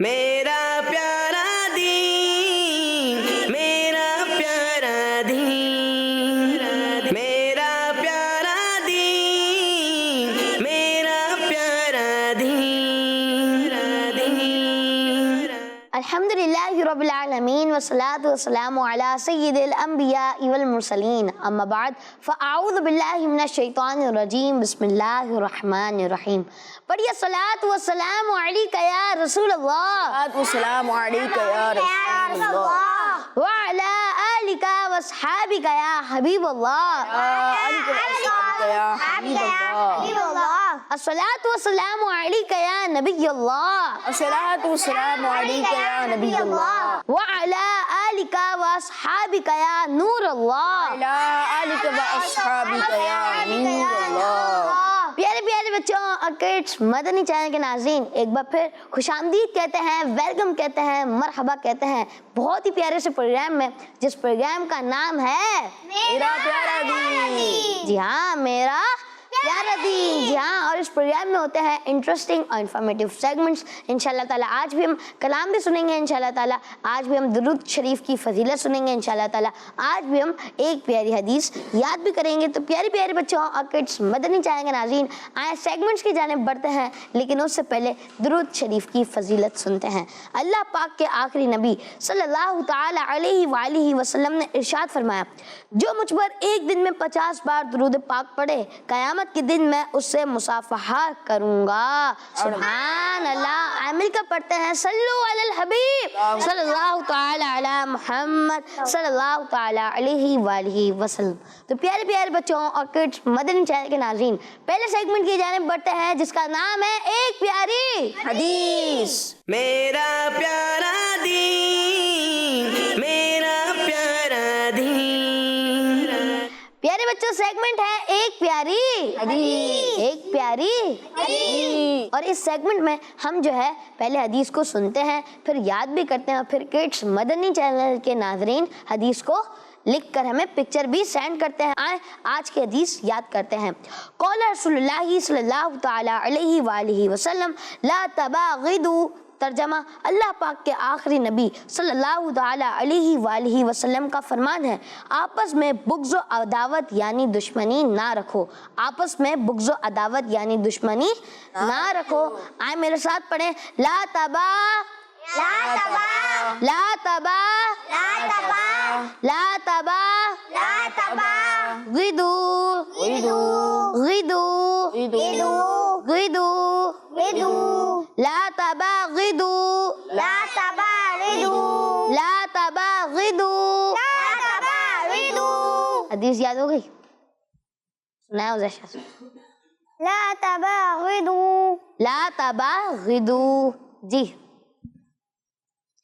میرا پیارا دین، میرا پیارا دین، میرا پیارا دین، میرا پیارا دین۔ الحمدللہ رب العالمین والصلاة والسلام علی سید الانبیاء والمرسلین، اما بعد فاعوذ باللہ من الشیطان الرجیم، بسم اللہ الرحمن الرحیم۔ پڑھیے الصلاۃ والسلام علیک یا رسول اللہ، السلام علیکم یا رسول اللہ، وعلی آلک واصحابک یا حبیب اللہ، الصلاۃ والسلام علیک یا نبی اللہ، الصلاۃ والسلام علیکم یا نبی اللہ، وعلی آلک واصحابک یا نور اللہ، وعلی آلک واصحابک یا نور اللہ۔ پیارے پیارے بچوں اور کڈس، مدنی چینل کے ناظرین، ایک بار پھر خوش آمدید کہتے ہیں، ویلکم کہتے ہیں، مرحبا کہتے ہیں بہت ہی پیارے سے پروگرام میں، جس پروگرام کا نام ہے میرا پیارا دین۔ جی ہاں، میرا پیارا دین۔ جی ہاں، اور اس پروگرام میں ہوتے ہیں انٹرسٹنگ اور انفارمیٹیو سیگمنٹس۔ انشاءاللہ تعالیٰ آج بھی ہم کلام بھی سنیں گے، انشاءاللہ تعالیٰ آج بھی ہم درود شریف کی فضیلت سنیں گے، انشاءاللہ تعالیٰ آج بھی ہم ایک پیاری حدیث یاد بھی کریں گے۔ تو پیارے پیارے بچوں اور کڈس، مدنی چینل کے ناظرین، آئے سیگمنٹس کی جانب بڑھتے ہیں، لیکن اس سے پہلے درود شریف کی فضیلت سنتے ہیں۔ اللہ پاک کے آخری نبی صلی اللہ تعالیٰ علیہ وآلہ وسلم نے ارشاد فرمایا، جو مجھ پر ایک دن میں 50 بار درود پاک پڑھے، قیامت کے دن میں اس سے مصافحہ کروں گا۔ سبحان اللہ۔ مل کر پڑھتے ہیں، صلو علی الحبیب صلی اللہ تعالی علی محمد صلی اللہ تعالی علیہ وآلہ وسلم۔ تو پیارے پیارے بچوں اور کڈس، مدنی چینل کے ناظرین، پہلے سیگمنٹ کی جانب بڑھتے ہیں جس کا نام ہے ایک پیاری حدیث۔ میرا پیارا دین، میرا پیارا دین۔ پیارے بچوں، سیگمنٹ ہے ایک پیاری حدیث، ایک پیاری حدیث۔ اور اس سیگمنٹ میں ہم جو ہے پہلے حدیث کو سنتے ہیں، پھر یاد بھی کرتے ہیں، اور پھر کڈس مدنی چینل کے ناظرین حدیث کو لکھ کر ہمیں پکچر بھی سینڈ کرتے ہیں۔ آئیں آج کی حدیث یاد کرتے ہیں۔ قول رسول اللہ صلی اللہ تعالی علیہ وآلہ وسلم، لا تباغضوا۔ ترجمہ، اللہ پاک کے آخری نبی صلی اللہ تعالی علیہ وآلہ وسلم کا فرمان ہے، آپس میں بغض و عداوت یعنی دشمنی نہ رکھو۔ آپس میں بغض و عداوت یعنی دشمنی نہ رکھو۔ آئے میرے ساتھ پڑھیں، لا تبا لا تبا لا تبا لا تبا لا تبا لا تبا غدو غدو غدو غدو غدو لا تباغضو لا تباغضو لا تباغضو لا تباغضو۔ حدیث یاد ہو گئی؟ سنایا عزیشہ سے، لا تباغضو لا تباغضو۔ جی،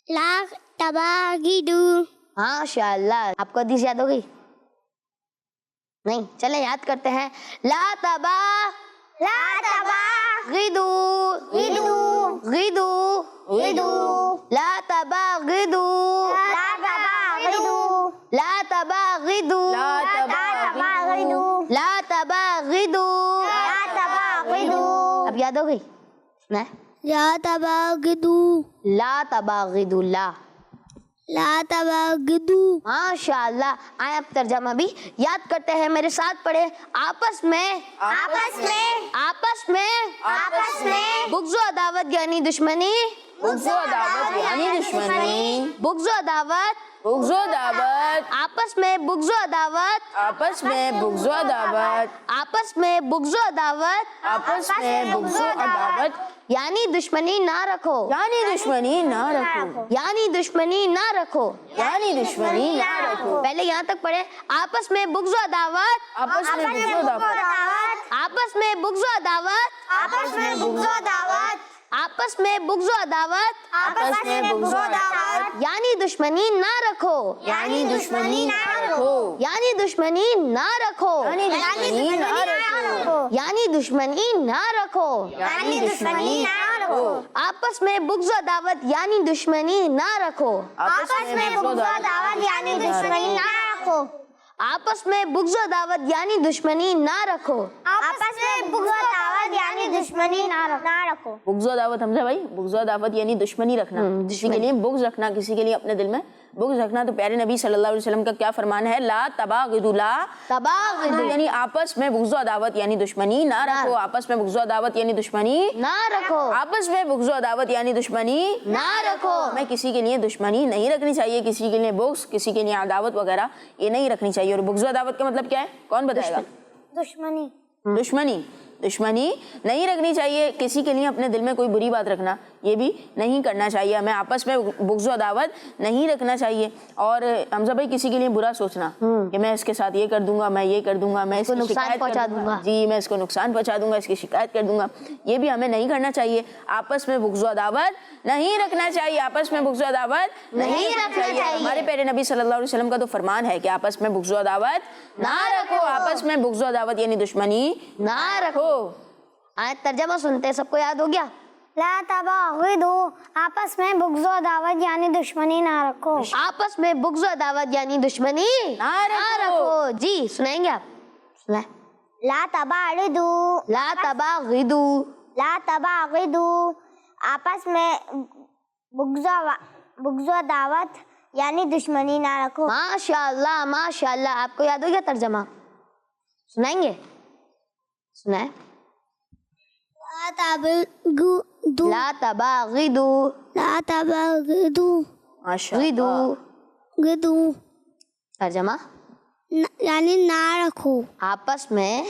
لا تباغضو۔ ماشاء اللہ، آپ کو حدیث یاد ہو گئی؟ نہیں، چلیں یاد کرتے ہیں، لا تباغضو غدو غدو غدو لا تباغضو لا تباغضو لا تباغضو۔ اب یاد ہو گئی؟ سنا ہے، لا تباغضو لا تباغضو، لا لا تباغضو۔ ماشاء اللہ۔ آئے اب ترجمہ بھی یاد کرتے ہیں، میرے ساتھ پڑھے، آپس میں آپس میں آپس میں آپس میں بغض و عداوت یعنی دشمنی بغض و عداوت یعنی دشمنی، بغض و عداوت بغض و عداوت آپس میں بغض و عداوت آپس میں بغض و عداوت آپس میں بغض و عداوت آپس میں بغض و عداوت یعنی دشمنی نہ رکھو، یعنی دشمنی نہ رکھو، یعنی دشمنی نہ رکھو۔ یعنی دشمنی نہ رکھو۔ پہلے یہاں تک پڑھے، آپس میں بغض و عداوت آپس میں بغض و عداوت آپس میں بغض و عداوت آپس میں بغض و عداوت آپس میں بغض و عداوت آپس میں بغض و عداوت یعنی دشمنی نہ رکھو، یعنی دشمنی نہ رکھو، یعنی دشمنی نہ رکھو، یعنی دشمنی نہ رکھو، یعنی دشمنی نہ رکھو۔ یعنی دشمنی نہ رکھو، آپس میں بغض و عداوت یعنی دشمنی نہ رکھو، آپس میں بغض و عداوت یعنی دشمنی نہ رکھو، آپس میں بغض و عداوت یعنی دشمنی نہ رکھو، آپس میں بغض و عداوت عداوت یعنی دشمنی نہ رکھو. بغض و عداوت حمزہ بھائی, بغض و عداوت یعنی دشمنی رکھنا, کسی کے لیے بغض رکھنا, کسی کے لیے اپنے دل میں بغض رکھنا. تو پیارے نبی صلی اللہ علیہ وسلم کا کیا فرمان ہے, لا تباغضوا, لا تباغضوا یعنی آپس میں بغض و عداوت یعنی دشمنی نہ رکھو, آپس میں بغض و عداوت یعنی دشمنی نہ رکھو, آپس میں بغض و عداوت یعنی دشمنی نہ رکھو. ہمیں کسی کے لیے دشمنی نہیں رکھنی چاہیے, کسی کے لیے بغض, کسی کے لیے عداوت وغیرہ یہ نہیں رکھنی چاہیے. اور بغض و عداوت کا مطلب کیا ہے, کون بتائے گا؟ دشمنی نہیں رکھنی چاہیے, کسی کے لیے اپنے دل میں کوئی بری بات رکھنا یہ بھی نہیں کرنا چاہیے. ہمیں آپس میں بغض و عداوت نہیں رکھنا چاہیے. اور حمزہ بھائی کسی کے لیے برا سوچنا کہ میں اس کے ساتھ یہ کر دوں گا, میں یہ کر دوں گا, میں اس کو نقصان پہنچا دوں گا, جی میں اس کو نقصان پہنچا دوں گا, اس کی شکایت کر دوں گا, یہ بھی ہمیں نہیں کرنا چاہیے. آپس میں بغض و عداوت نہیں رکھنا چاہیے, آپس میں بغض و عداوت نہیں رکھنا چاہیے. ہمارے پیارے نبی صلی اللہ علیہ وسلم کا تو فرمان ہے کہ آپس میں بغض و عداوت نہ رکھو, آپس میں بغض و عداوت یعنی دشمنی نہ رکھو. آیت ترجمہ سنتے ہیں, سب کو یاد ہو گیا؟ لا تباغضوا, آپس میں بغض و عداوت یعنی دشمنی نہ رکھو. آپس میں بغض و عداوت یعنی دشمنی نہ رکھو. جی سنائیں گے آپ؟ سنائیں. لا تباغضوا, لا تباغضوا, لا تباغضوا, آپس میں بغض و عداوت یعنی دشمنی نہ رکھو. ماشاء اللہ ماشاء اللہ. آپ کو یاد ہو گیا ترجمہ؟ سنائیں گے؟ سنائیں. لا تباغضوا, لا تباغضوا, لا تباغضوا, غضوا. ترجمہ یعنی نہ رکھو, آپس میں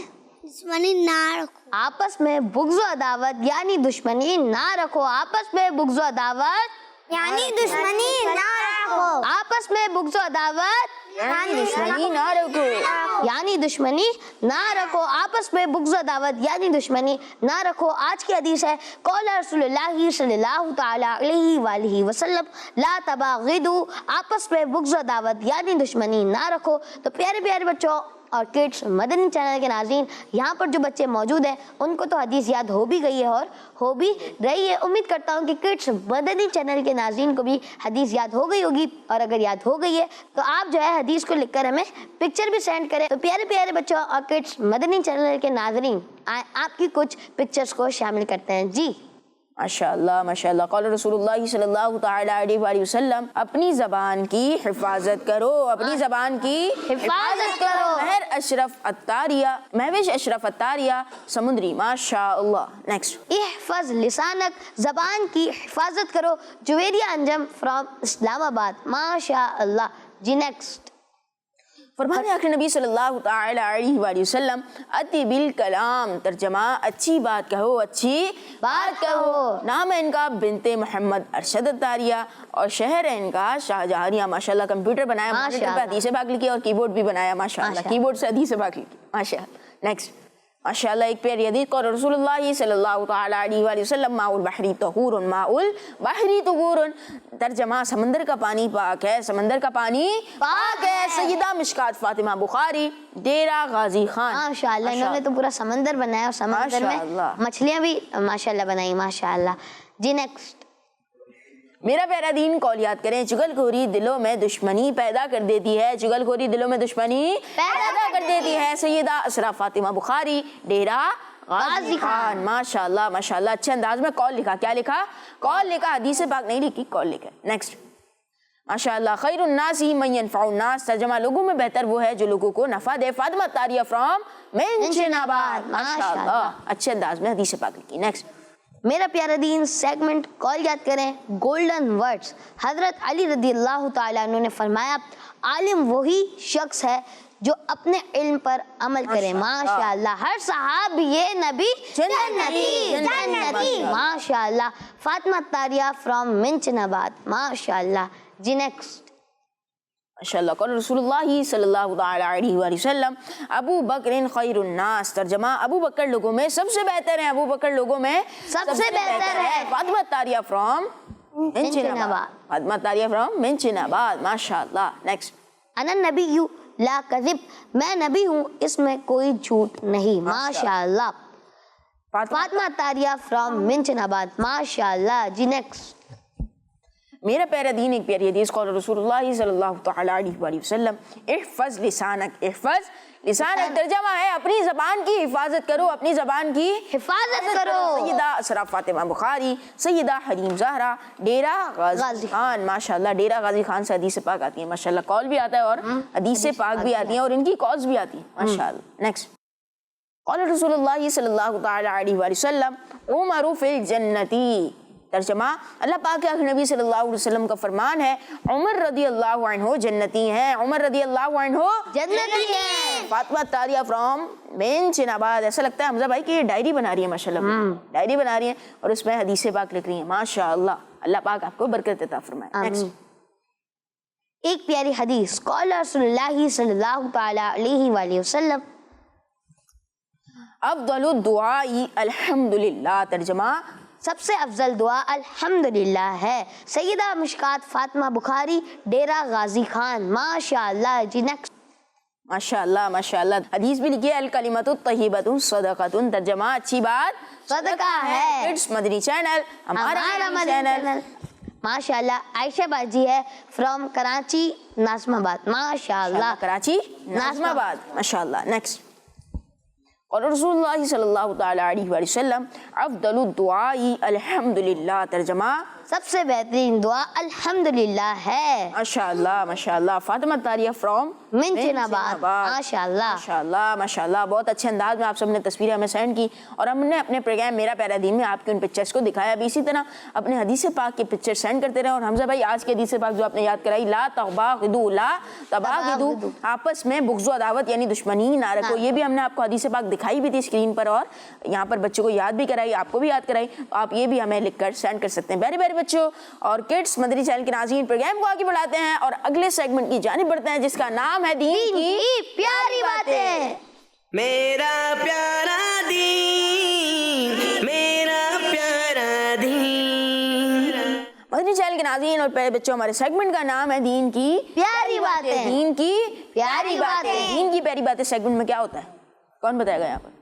دشمنی نہ رکھو. آپس میں بغض و عداوت یعنی دشمنی نہ رکھو. آپس میں بغض و عداوت یعنی دشمنی نہ رکھو. آپس میں بغض و عداوت دشمنی نہ رکھو, یعنی دشمنی نہ رکھو. آپس میں بغض و عداوت یعنی دشمنی نہ رکھو. آج کی حدیث ہے قول رسول اللہ صلی اللہ تعالی علیہ وآلہ وسلم, لا تباغضوا, آپس میں بغض و عداوت یعنی دشمنی نہ رکھو. تو پیارے پیارے بچوں اور کڈس مدنی چینل کے ناظرین, یہاں پر جو بچے موجود ہیں ان کو تو حدیث یاد ہو بھی گئی ہے اور ہو بھی رہی ہے. امید کرتا ہوں کہ کڈس مدنی چینل کے ناظرین کو بھی حدیث یاد ہو گئی ہوگی, اور اگر یاد ہو گئی ہے تو آپ جو ہے حدیث کو لکھ کر ہمیں پکچر بھی سینڈ کریں. تو پیارے پیارے بچوں اور کڈس مدنی چینل کے ناظرین, آپ کی کچھ پکچرز کو شامل کرتے ہیں. جی ماشاء اللہ ماشاء اللہ. قال رسول اللہ صلی اللہ تعالی علیہ وآلہ وسلم, اپنی زبان کی حفاظت کرو, اپنی زبان کی حفاظت کرو. مہر اشرف الطاریہ, مہوش اشرف الطاریہ سمندری. ماشاء اللہ. نیکسٹ. احفظ لسانک, زبان کی حفاظت کرو. جویریہ انجم فرام اسلام آباد. ماشاء اللہ. جی نیکسٹ. فرمان آخر نبی صلی اللہ تعالی علیہ وآلہ وسلم, اتی بالکلام, ترجمہ اچھی بات کہو, اچھی بات کہو. نام ہے ان کا بنت محمد ارشد الطاریہ, اور شہر ہے ان کا شاہجہانیہ. ماشاءاللہ کمپیوٹر بنایا, مانیٹر پہ حدیث پاک لکھی, اور کی بورڈ بھی بنایا. ماشاءاللہ کی بورڈ سے حدیث پاک لکھی. ماشاءاللہ. نیکسٹ. ماشاءاللہ ایک پیاری حدیث. قال رسول اللہ صلی اللہ تعالی علیہ وآلہ وسلم, ماء البحر طہور, ماء البحر طہور, ترجمہ سمندر کا پانی پاک ہے, سمندر کا پانی پاک ہے. سیدہ مشکات فاطمہ بخاری, ڈیرہ غازی خان. ماشاءاللہ. انہوں نے تو پورا سمندر بنایا, اور سمندر میں مچھلیاں بھی ماشاءاللہ بنائی. ماشاءاللہ. جی نیکسٹ. میرا پیارا دین قول یاد کریں, چگل خوری دلوں میں دشمنی پیدا کر دیتی ہے, چگل خوری دلوں میں دشمنی پیدا کر دیتی ہے. سیدہ اسرا فاطمہ بخاری, ڈیرہ غازی خان. ماشاءاللہ ماشاءاللہ. اچھے انداز میں قول لکھا. کیا لکھا؟ قول لکھا. حدیث پاک نہیں لکھی, قول لکھا. نیکسٹ. ماشاءاللہ. خیر الناس من ينفع الناس, ترجمہ لوگوں میں بہتر وہ ہے جو لوگوں کو نفع دے. فاطمہ طاریہ فرام منچن آباد. ماشاءاللہ. اچھے انداز میں حدیث پاک لکھی. نیکسٹ. میرا پیارا دین سیگمنٹ کال یاد کریں, گولڈن ورڈز. حضرت علی رضی اللہ تعالیٰ عنہ نے فرمایا, عالم وہی شخص ہے جو اپنے علم پر عمل کرے. ماشاءاللہ. ہر صحابی یہ نبی جنتی. ماشاءاللہ. فاطمہ طاریہ فرام منچن آباد. ماشاءاللہ. جی نیکسٹ. ماشاءاللہ. قال رسول اللہ صلی اللہ تعالی علیہ وآلہ وسلم, ابو بکر خیر الناس, ترجمہ ابو بکر لوگوں میں سب سے بہتر ہے, ابو بکر لوگوں میں سب سے بہتر ہے. فاطمہ طاریہ فرام منچن آباد. فاطمہ طاریہ فرام منچن آباد. ماشاءاللہ. نیکسٹ. انا نبی لا کذب, میں نبی ہوں اس میں کوئی جھوٹ نہیں. ماشاءاللہ. فاطمہ طاریہ فرام منچن آباد. ماشاءاللہ. جی نیکسٹ. میرا پیارا دین ایک پیاری حدیث قول رسول صلی اللہ تعالی علیہ وسلم احفظ لسانک، احفظ لسانک ترجمہ ہے اپنی زبان کی حفاظت کرو، اپنی زبان کی حفاظت کرو۔ سیدہ اسرا فاطمہ بخاری، سیدہ حلیم زہرا، ڈیرہ غازی خان، ماشاءاللہ ڈیرہ غازی خان سے حدیث پاک آتی ہے، ماشاءاللہ قول بھی آتا ہے اور حدیث پاک بھی آتی ہیں اور ان کی قولز بھی آتی ہیں ماشاءاللہ۔ نیکسٹ، قول رسول اللہ صلی اللہ تعالی علیہ وسلم عمر فی الجنتی، ترجمہ اللہ پاک کے آخر نبی صلی اللہ علیہ وسلم کا فرمان ہے عمر رضی اللہ عنہ جنتی ہیں، عمر رضی اللہ عنہ جنتی ہیں۔ فاطمہ تاریہ فرام مینشن آباد، ایسا لگتا ہے حمزہ بھائی کہ یہ ڈائری بنا رہی ہے ماشاءاللہ، ڈائری بنا رہی ہیں اور اس میں حدیث پاک لکھ رہی ہیں ماشاءاللہ، اللہ پاک آپ کو برکت عطا فرمائے۔ نیکسٹ، ایک پیاری حدیث قول رسول اللہ صلی اللہ تعالی علیہ وآلہ وسلم افضل الدعاء الحمدللہ، ترجمہ سب سے افضل دعا الحمدللہ ہے، سیدہ مشکات فاطمہ بخاری، ڈیرہ غازی خان، ماشاءاللہ۔ جی نیکسٹ، ماشاءاللہ ماشاءاللہ، حدیث بھی لکھی ہے الکلمۃ الطیبۃ صدقۃ، ترجمہ اچھی بات صدقہ ہے۔ کڈس مدنی چینل، ہمارا مدنی چینل۔ ماشاءاللہ، عائشہ باجی ہے فرام کراچی ناظم آباد، ماشاءاللہ۔ کراچی ناظم آباد، ماشاءاللہ۔ نیکسٹ، اور رسول اللہ صلی اللہ تعالی علیہ وسلم افضل الدعاء الحمدللہ، ترجمہ سب سے بہترین دعا الحمدللہ ہے، ماشاءاللہ ماشاءاللہ۔ فاطمہ تاریہ فرام منچن آباد، ماشاءاللہ۔ ماشاءاللہ ماشاءاللہ، بہت اچھے انداز میں آپ سب نے تصویریں ہمیں سینڈ کی اور ہم نے اپنے پروگرام میرا پیارا دین میں آپ کے ان پکچرز کو دکھایا بھی، اسی طرح اپنے حدیث پاک کے پکچر سینڈ کرتے رہے۔ اور حمزہ بھائی آج کے حدیث پاک جو آپ نے یاد کرائی، لا تباغضوا، لا تباغضوا، آپس میں بغض و عداوت یعنی دشمنی نہ رکھو، یہ بھی ہم نے آپ کو حدیث پاک دکھائی بھی تھی اسکرین پر اور یہاں پر بچوں کو یاد بھی کرائی، آپ کو بھی یاد کرائی، تو آپ یہ بھی ہمیں لکھ کر سینڈ کر سکتے ہیں۔ پیارے پیارے بچوں اور کڈس مدنی چینل کے ناظرین، پروگرام کو آگے بڑھاتے ہیں اور اگلے سیگمنٹ کی جانب بڑھتے ہیں جس کا نام ہے دین کی پیاری باتیں۔ میرا پیارا دین، میرا پیارا دین۔ مدنی چینل کے ناظرین اور پیارے بچوں، ہمارے سیگمنٹ کا نام ہے دین کی پیاری باتیں۔ دین کی پیاری باتیں۔ دین کی پیاری باتیں سیگمنٹ میں کیا ہوتا ہے، کون بتائے گا یہاں پر؟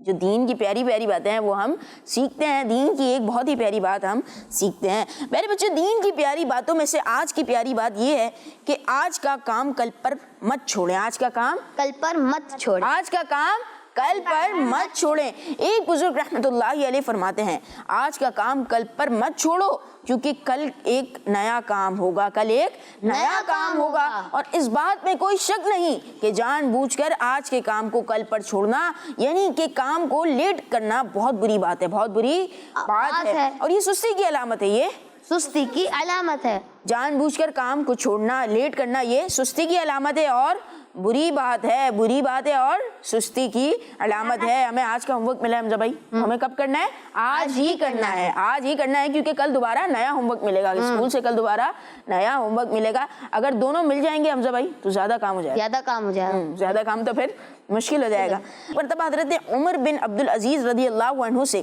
جو دین کی پیاری پیاری باتیں ہیں وہ ہم سیکھتے ہیں، دین کی ایک بہت ہی پیاری بات ہم سیکھتے ہیں۔ میرے بچے، دین کی پیاری باتوں میں سے آج کی پیاری بات یہ ہے کہ آج کا کام کل پر مت چھوڑیں، آج کا کام کل پر مت چھوڑ، آج کا کام کل پر مت چھوڑیں۔ ایک بزرگ رحمت اللہ علیہ فرماتے ہیں آج کا کام کل پر مت چھوڑو کیونکہ کل ایک نیا کام ہوگا، کل ایک نیا کام ہوگا، اور اس بات میں کوئی شک نہیں کہ جان بوجھ کر آج کے کام کو کل پر چھوڑنا یعنی کہ کام کو لیٹ کرنا بہت بری بات ہے، بہت بری بات ہے اور یہ سستی کی علامت ہے، یہ سستی کی علامت ہے۔ جان بوجھ کر کام کو چھوڑنا، لیٹ کرنا، یہ سستی کی علامت ہے اور بری بات ہے، بری بات ہے اور سستی کی علامت ہے۔ ہمیں آج کا ہوم ورک ملا ہے حمزہ بھائی، ہمیں کب کرنا ہے؟ آج ہی کرنا ہے، آج ہی کرنا ہے کیونکہ کل دوبارہ نیا ہوم ورک ملے گا، اسکول سے کل دوبارہ نیا ہوم ورک ملے گا۔ اگر دونوں مل جائیں گے حمزہ بھائی تو زیادہ کام ہو جائے گا، زیادہ کام ہو جائے گا، زیادہ کام تو پھر مشکل ہو جائے گا۔ مرتبہ حضرت عمر بن عبدالعزیز رضی اللہ عنہ سے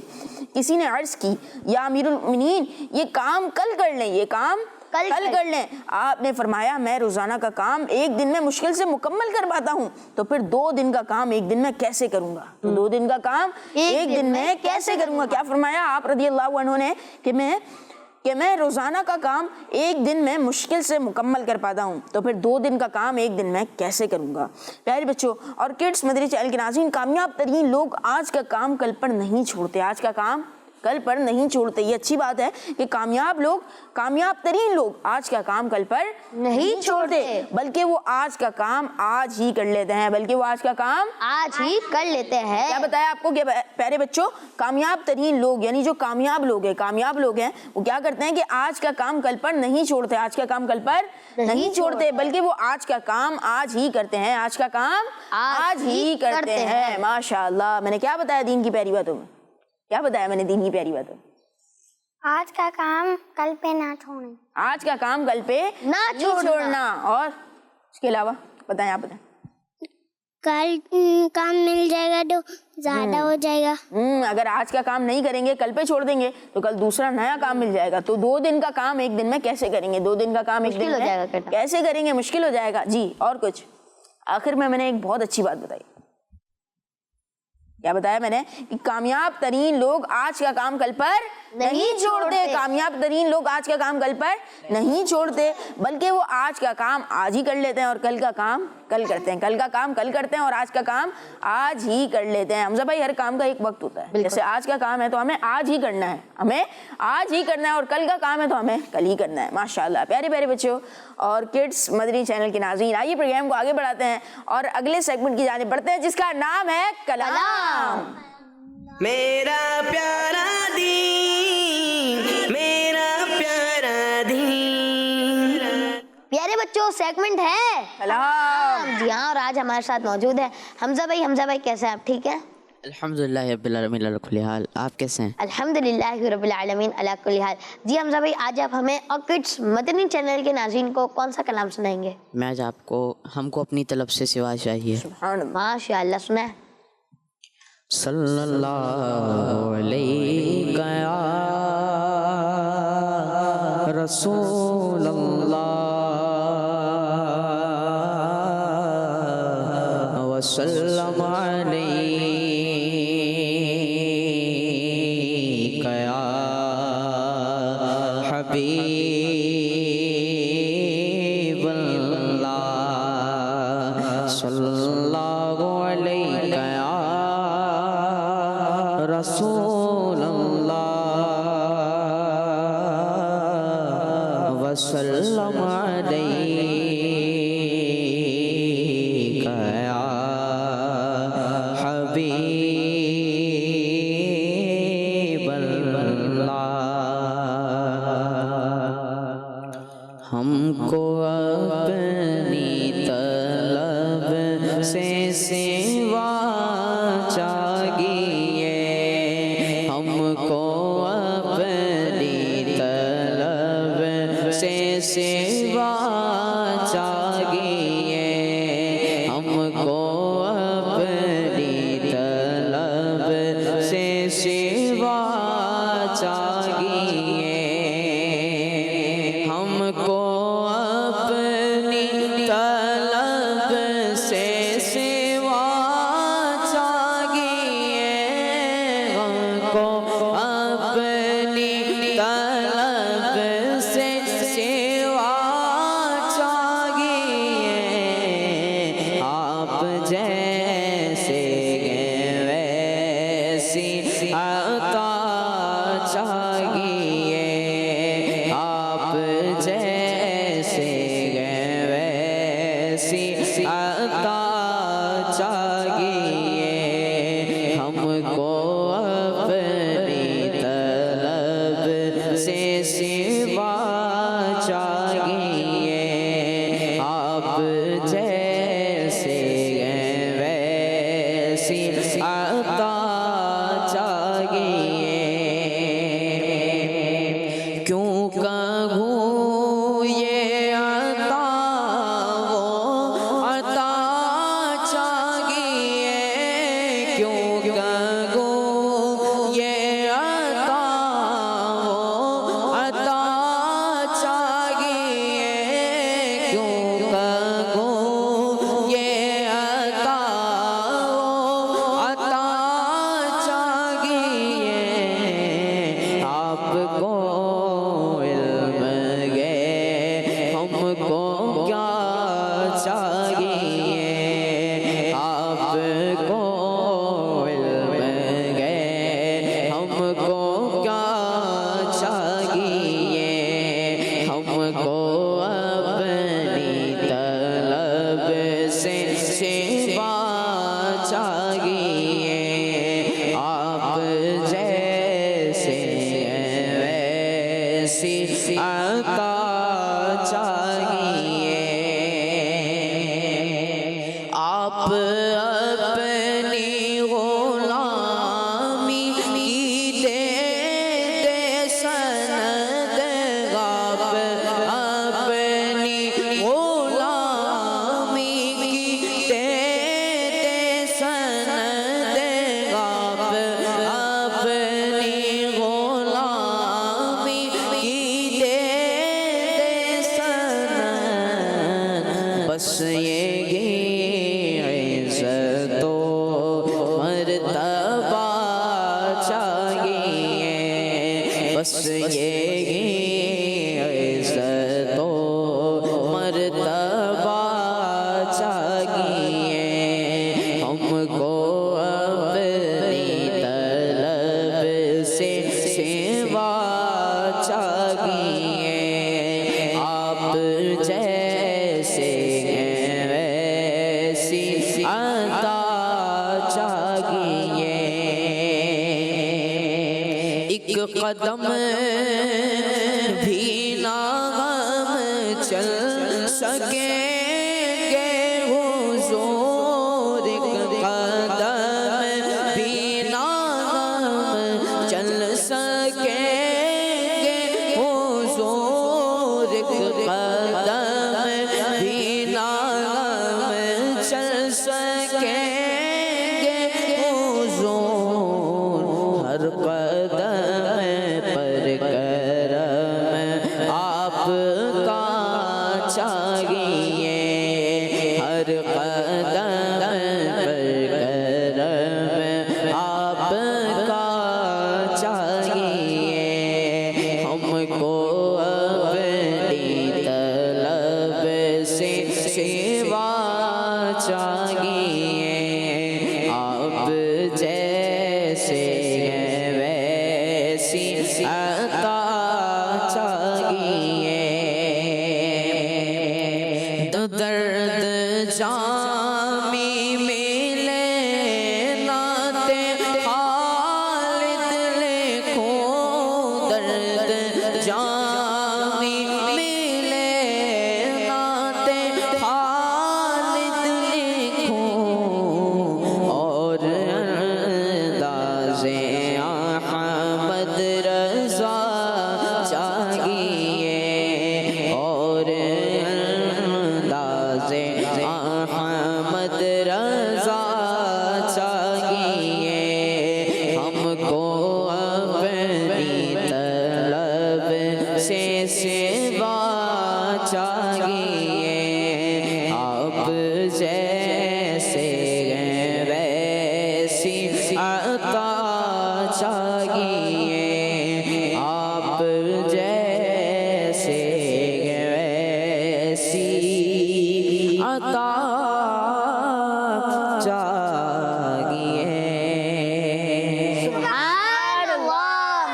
کسی نے عرض کی یا امیر المؤمنین یہ کام کل کر لیں، یہ کام کل کر لیں۔ آپ نے فرمایا میں روزانہ کا کام ایک دن میں مشکل سے مکمل کر پاتا ہوں تو پھر 2 دن کا کام ایک دن میں کیسے کروں گا، 2 دن کا کام ایک دن میں کیسے کروں گا؟ کیا فرمایا آپ رضی اللہ عنہ نے کہ میں روزانہ کا کام ایک دن میں مشکل سے مکمل کر پاتا ہوں تو پھر 2 دن کا کام ایک دن میں کیسے کروں گا؟ پیارے بچوں اور کڈس مدنی چینل کے ناظرین، کامیاب ترین لوگ آج کا کام کل پر نہیں چھوڑتے، آج کا کام کل پر نہیں چھوڑتے۔ یہ اچھی بات ہے کہ کامیاب ترین لوگ آج کا کام کل پر نہیں چھوڑتے بلکہ وہ آج کا کام آج ہی کر لیتے ہیں، بلکہ وہ آج کا کام آج ہی کر لیتے ہیں۔ کیا بتایا آپ کو کہ پیارے بچوں کامیاب ترین لوگ یعنی جو کامیاب لوگ ہیں وہ کیا کرتے ہیں کہ آج کا کام کل پر نہیں چھوڑتے، آج کا کام کل پر نہیں چھوڑتے بلکہ وہ آج کا کام آج ہی کرتے ہیں، آج کا کام آج ہی کرتے ہیں۔ ماشاءاللہ، میں نے کیا بتایا دین کی پیاری باتوں میں؟ کیا بتایا میں نے دین کی پیاری باتوں؟ آج کا کام کل پہ نہ چھوڑیں، آج کا کام کل پہ نہ چھوڑنا، اور اس کے علاوہ بتائیں، آپ بتائیں۔ کل کام مل جائے گا تو زیادہ ہو جائے گا۔ اگر آج کا کام نہیں کریں گے، کل پہ چھوڑ دیں گے تو کل دوسرا نیا کام مل جائے گا، تو 2 دن کا کام ایک دن میں کیسے کریں گے؟ 2 دن کا کام ایک دن میں کیسے کریں گے؟ مشکل ہو جائے گا۔ جی اور کچھ؟ آخر میں نے ایک بہت اچھی بات بتائی، کیا بتایا میں نے؟ کہ کامیاب ترین لوگ آج کا کام کل پر نہیں چھوڑتے. کامیاب ترین لوگ آج کا کام کل پر نہیں چھوڑتے, بلکہ وہ آج کا کام آج ہی کر لیتے ہیں اور کل کا کام کل کرتے ہیں. کل کا کام کل کرتے ہیں اور آج کا کام آج ہی کر لیتے ہیں. حمزہ بھائی, ہر کام کا ایک وقت ہوتا ہے. جیسے آج کا کام ہے تو ہمیں آج ہی کرنا ہے, ہمیں آج ہی کرنا ہے, اور کل کا کام ہے تو ہمیں کل ہی کرنا ہے. ماشاءاللہ. پیارے پیارے بچوں اور کڈس مدنی چینل کے ناظرین, آئیے پروگرام کو آگے بڑھاتے ہیں اور اگلے سیگمنٹ کی جانب بڑھتے ہیں, جس کا نام ہے کلام. میرا پیارا دین, میرا پیارا دین. پیارے بچوں, سیگمنٹ ہے کلام. جی ہاں, اور آج ہمارے ساتھ موجود ہے حمزہ بھائی. حمزہ بھائی کیسے ہیں آپ, ٹھیک ہیں؟ الحمدللہ رب العالمین علی کل حال. آپ کیسے ہیں؟ الحمدللہ رب العالمین علی کل حال. جی حمزہ بھائی, آج آپ ہمیں اور کڈس مدنی چینل کے ناظرین کو کون سا کلام سنائیں گے؟ میں آج آپ کو, ہم کو اپنی طرف سے سوا چاہیے. سبحان اللہ. ماشاء اللہ, سنیں. صلی اللہ علیہ یا رسول اللہ وسلم علیہ یا حبیب اللہ. صلی اللہ علیہ یا رسول اللہ وسلم علیک یا حبیب اللہ. ہم کو اپنی طلب سے سوا چاہیے, ہم کو اپنی طلب سے سوا چاہیے, ہم کو اپنی طلب سے سوا چاہیے, ہم کو اپنی طلب سے سوا چاہیے, ہم کو اپنی طلب سے سوا چاہیے, آپ جیسے ویسی عطا چاہیے, آپ جیسے ویسی عطا چاہیے, ہم کو اپنی طلب سے سوا چاہیے, آپ جیسے ویسی عطا چاہیے. کیوں کہوں یہ عطا وہ عطا چاہیے, کیوں کہوں یہ عطا وہ عطا چاہیے, کیوں کہوں یہ عطا وہ عطا چاہیے, آپ کو علم ہے ہم کو کیا چاہیے, آپ کو علم ہے ہم کو کیا چاہیے, ہم کو اپنی طلب سے سوا چاہیے, آپ جیسے ویسی عطا چاہیے, آپ اپنی غلامی کی دیتے سند, آپ اپنی غلامی کی دیتے سند, آپ اپنی غلامی کی دیتے بس یہی عزت و مرتبہ چاہیے ہم کو اپنی طلب سے سوا چاہیے آپ جیسے ہیں ویسی عطا چاہیے ایک قدم بھی نہ ہم چل سکیں گے حضور ایک قدم بھی نہ ہم چل سکیں گے حضور ایک قدم بھی نہ ہم چل سکیں گے حضور ہر قدم پر کرم آپ کا چاہیے ہر قدم پر کرم آپ کا چاہیے ہم کو اپنی طلب سے سوا چاہیے آپ جیسے ہیں ویسی عطا چاہیے درد جامی ملے نعت خالد لکھو درد جامی ملے نعت خالد لکھو اور انداز احمد رضا چاہیے اور انداز احمد رضا چاہیے ہم کو اپنی طلب سے سوا چاہیے آپ جیسے ہیں ویسی عطا چاہیے آپ جیسے ہیں ویسی عطا چاہیے سبحان اللہ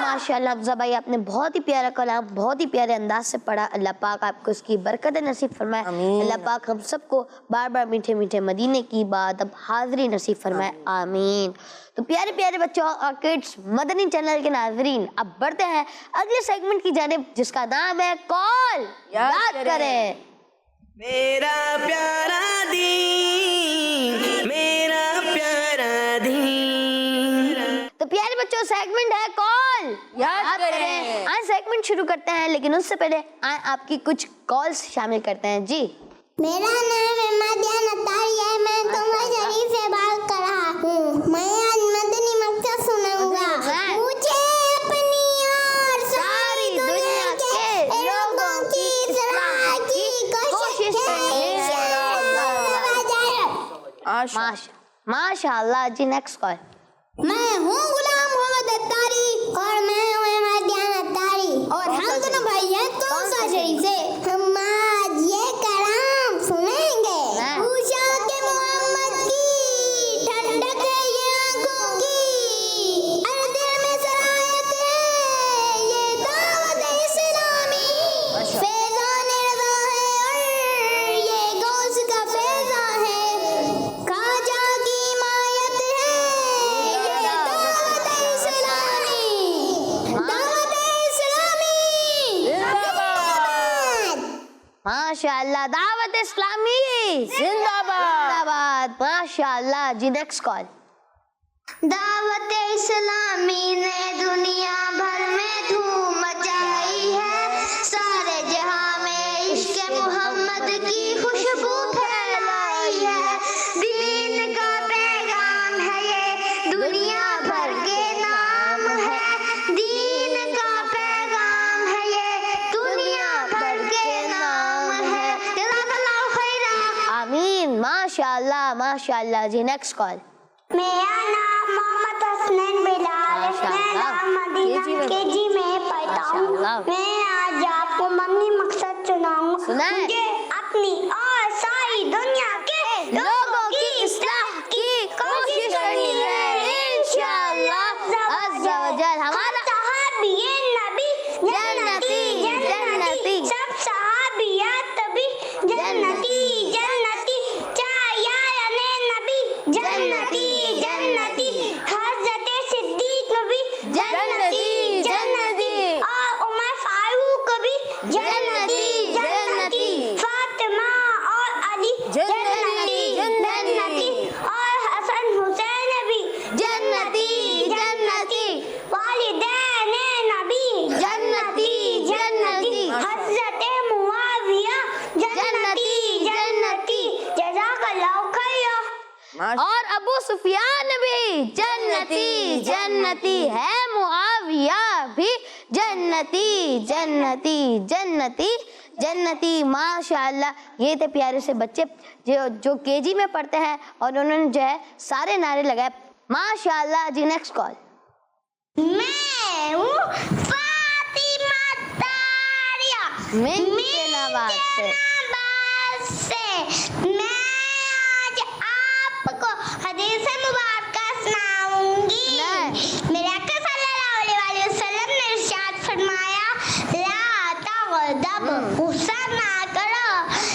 ماشاءاللہ افضل بھائی آپ نے بہت ہی پیارا کلام بہت ہی پیارے انداز سے پڑھا اللہ پاک آپ کو اس کی برکت نصیب فرمائے اللہ پاک ہم سب کو بار بار میٹھے میٹھے مدینے کی بات اب حاضری نصیب فرمائے آمین تو پیارے پیارے بچوں اور کڈس مدنی چینل کے ناظرین اب بڑھتے ہیں اگلے سیگمنٹ کی جانب جس کا نام ہے کال یاد کریں میرا پیارا دین میرا پیارا دین تو پیارے بچوں سیگمنٹ ہے کال یاد کریں آج سیگمنٹ شروع کرتے ہیں لیکن اس سے پہلے آپ کی کچھ کالز شامل کرتے ہیں جی میرا نام ہے مدین اتاری ہے میں تمہیں شریف سے بات کر رہا ہوں میں آج مدنی مقصد سناؤں گا مجھے اپنی اور ساری دنیا کے لوگوں کی اصلاح کی کوشش ماشاء اللہ جی نیکسٹ کال میں ہوں غلام محمد اتاری اور میں ہوں مدین اتاری اور ہم دونوں بھائی ہیں کون سا شریف سے ہم آج یہ کلام سنیں گے پوچھا کہ محمد کی ٹھنڈک ہے یہ آنکھوں کی اور دل میں صلاحیت ہے یہ دعوت اسلامی فیضان رضا ہے اور یہ غوث کا فیضان ہے خواجہ کی حمایت ہے یہ دعوت اسلامی ماشاء اللہ دعوت اسلامی زندہ باد ماشاء اللہ جی نیکسٹ کال دعوت اسلامی نے دنیا بھر میں دھوم مچائی ہے سارے جہاں میں عشق محمد کی خوشبو پھیلائی ہے دین کا پیغام ہے یہ دنیا بھر کے نام ہے دین کا پیغام ہے یہ دنیا بھر کے نام ہے جزاک اللہ خیرا آمین ماشاء اللہ جی نیکسٹ کال میرا نام محمد حسنین بلال ہے میں مدینہ کے جی میں پڑھتی वाह। मैं आज आपको मम्मी मकसद सुनाऊंगा। सुनाए। मुझे अपनी और सारी दुनिया के लोगों की इस्लाह की कोशिश करनी है इंशाअल्लाह अज़्ज़ा वजल। हमारा सहाबिये नबी जन्नती, जन्नती। सब सहाबियात भी जन्नती जन्नती। चायाने नबी जन्नती जन्नती। हज़रत सिद्दीक भी जन्नती, जन्नती। और उमर फारूक भी जन्नती, जन्नती। फातिमा और अली जन्नती, जन्नती। और हसन हुसैन भी जन्नती, जन्नती। वालिदैन नबी जन्नती, जन्नती। हज़रत मुआविया जन्नती जन्नती। जज़ाकल्लाहु खैर। और अबू सुफियान भी जन्नती, जन्नती है। मुआविया भी जन्नती, जन्नती, जन्नती, जन्नती। माशाअल्लाह। ये थे प्यारे से बच्चे जो केजी में पढ़ते हैं और उन्होंने जो है सारे नारे लगाए। माशाअल्लाह जी। Next call. मैं हूँ फातिमा तारिया मीठे नवाज से। मैं आज आपको हदीस मुबारक सुनाऊंगी। मेरे आका सल्लल्लाहु अलैहि वसल्लम ने इरशाद फरमाया, ला तग़दब, गुस्सा ना करो,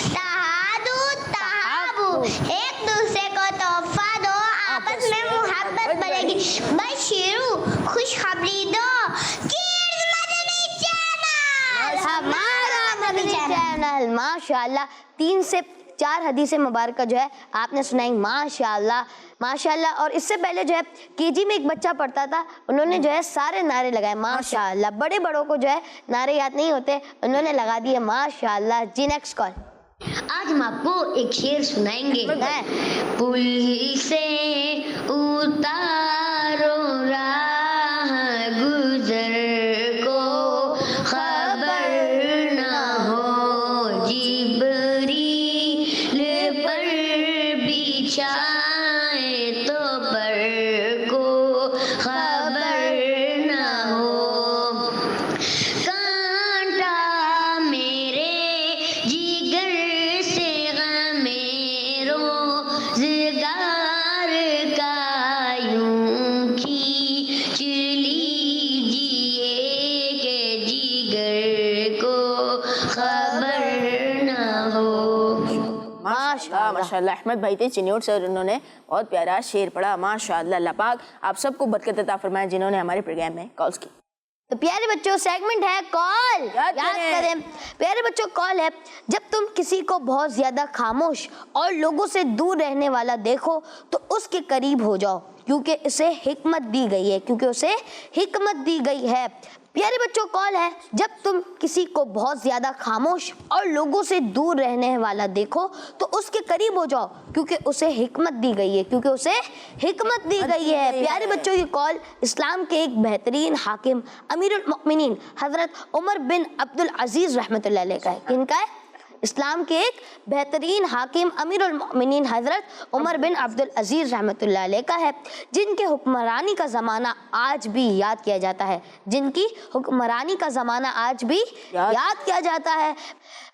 तहादु तहाबु, एक दूसरे को तोहफा दो, आपस में मोहब्बत बढ़ेगी। बशीरू, खुशखबरी दो। किड्स मदनी चैनल, हमारा मदनी चैनल। माशाअल्लाह। 3 से 4 हदीसें मुबारक जो है आपने सुनाई। माशाअल्लाह, माशाअल्लाह। और इससे पहले जो है केजी में एक बच्चा पढ़ता था, उन्होंने जो है सारे नारे लगाए। माशाअल्लाह। बड़े बड़ों को जो है नारे याद नहीं होते, उन्होंने लगा दिए। माशाअल्लाह जी। Next call. आज हम आपको एक शेर सुनाएंगे। पुल से उतारो राह गुजर को, खबर न हो जिब्रील पर बिछाए तो पर को, खबर न हो कांटा मेरे जिगर से गमेरो ज़गार का यूं खींच लीजिए के जिगर को खबर न हो। माशाल्लाह माशाल्लाह। अहमद भाई थे चिन्योट से और उन्होंने बहुत प्यारा शेर पढ़ा। माशाल्लाह। अल्लाह पाक आप सबको बरकत अता फरमाए जिन्होंने हमारे प्रोग्राम में कॉल्स की। तो प्यारे बच्चों सेगमेंट है कॉल। याद करें प्यारे बच्चों, कॉल है जब तुम किसी को बहुत ज्यादा खामोश और लोगों से दूर रहने वाला देखो तो उसके करीब हो जाओ, क्योंकि उसे हिकमत दी गई है, क्योंकि उसे हिकमत दी गई है। प्यारे बच्चों कॉल है जब तुम किसी को बहुत ज्यादा खामोश और लोगों से दूर रहने वाला देखो तो उसके करीब हो जाओ, क्योंकि उसे हिकमत दी गई है, क्योंकि उसे हिकमत दी गई है। प्यारे बच्चों ये कॉल इस्लाम के एक बेहतरीन हाकिम अमीरुल मोमिनीन हजरत उमर बिन अब्दुल अजीज रहमतुल्लाह अलैह का है। किनका है? इस्लाम के एक बेहतरीन हाकिम अमीरुल मोमिनीन हजरत उमर बिन अब्दुल अजीज रहमतुल्लाह अलैह का है, जिनके हुक्मरानी का ज़माना आज भी याद किया जाता है, जिनकी हुक्मरानी का ज़माना आज भी याद किया जाता है।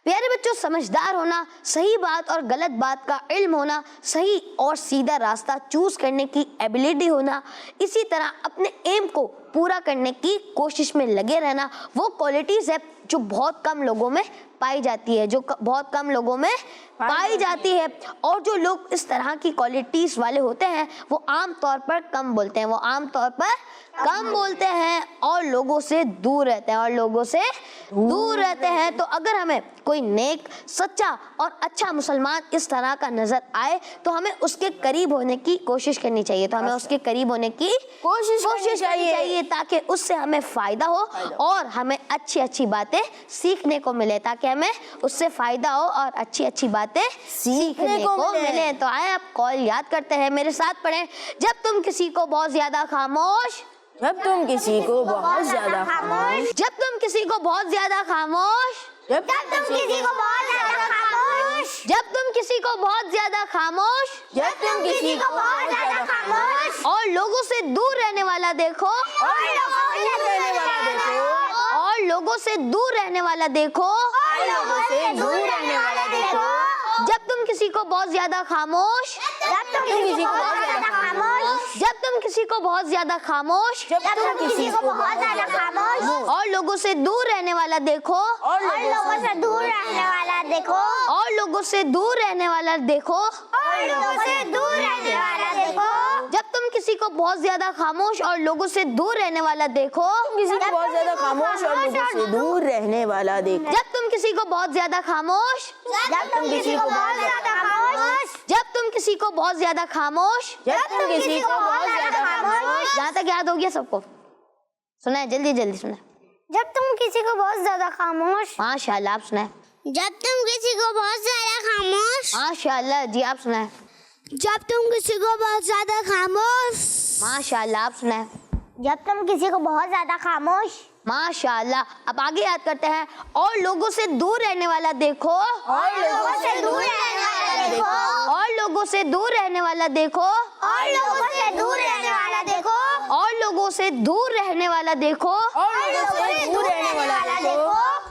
प्यारे बच्चों समझदार होना, सही बात और गलत बात का इल्म होना, सही और सीधा रास्ता चूज करने की एबिलिटी होना, इसी तरह अपने एम को पूरा करने की कोशिश में लगे रहना, वो क्वालिटीज़ है जो बहुत कम लोगों में पाई जाती है, जो बहुत कम लोगों में पाई जाती है। और जो लोग इस तरह की क्वालिटीज़ वाले होते हैं वो आम तौर पर कम बोलते हैं, वो आम तौर पर कम बोलते हैं और लोगों से दूर रहते हैं, और लोगों से दूर रहते हैं। तो अगर हमें कोई नेक, सच्चा और अच्छा मुसलमान इस तरह का नजर आए तो हमें उसके करीब होने की कोशिश करनी चाहिए, तो हमें उसके करीब होने की कोशिश करनी चाहिए ताकि उससे हमें फायदा हो और हमें अच्छी अच्छी बातें सीखने को मिले, ताकि हमें उससे फायदा हो और अच्छी अच्छी बातें सीखने को मिले। तो आए आप कॉल याद करते हैं, मेरे साथ पढ़ें। जब तुम किसी को बहुत ज्यादा खामोश, जब तुम किसी को बहुत ज्यादा खामोश, जब तुम किसी को बहुत ज्यादा खामोश, जब तुम किसी को बहुत ज्यादा खामोश, जब तुम किसी को बहुत ज्यादा खामोश, जब तुम किसी को बहुत ज्यादा खामोश और लोगों से दूर रहने वाला देखो, और लोगों से दूर रहने वाला देखो, और लोगों लोगों से दूर रहने वाला देखो, और लोगों से दूर रहने वाला देखो, जब तुम किसी को बहुत ज्यादा खामोश, जब तुम किसी को बहुत ज्यादा खामोश, जब तुम किसी को बहुत ज्यादा खामोश जब तुम किसी को बहुत ज्यादा खामोश और लोगों से दूर रहने वाला देखो, और लोगों से दूर रहने वाला देखो, और लोगों से दूर रहने वाला देखो, और लोगों से दूर रहने वाला देखो, जब तुम किसी को बहुत ज्यादा खामोश और लोगों से दूर रहने वाला देखो, किसी को बहुत ज्यादा खामोश और लोगों से दूर रहने वाला देखो, जब तुम किसी को बहुत ज्यादा खामोश, जब तुम किसी को बहुत ज्यादा खामोश, जब तुम किसी को बहुत ज्यादा खामोश, जब तुम किसी को बहुत ज्यादा खामोश, जहाँ तक याद हो गया सबको? सुनाए जल्दी जल्दी सुनाए। जब तुम किसी को बहुत ज्यादा खामोश, माशाल्लाह, आप सुनाए। जब तुम किसी को बहुत ज्यादा खामोश, माशाल्लाह जी, आप सुनाए। जब तुम किसी को बहुत ज्यादा खामोश, माशाल्लाह, आप सुनाए। जब तुम किसी को बहुत ज्यादा खामोश, माशाल्लाह। अब आगे याद करते हैं। और लोगों से दूर रहने वाला देखो, और लोगों से दूर रहने वाला देखो, और लोगों से दूर रहने वाला देखो, और लोगों से दूर रहने वाला देखो, और लोगों से दूर रहने वाला देखो,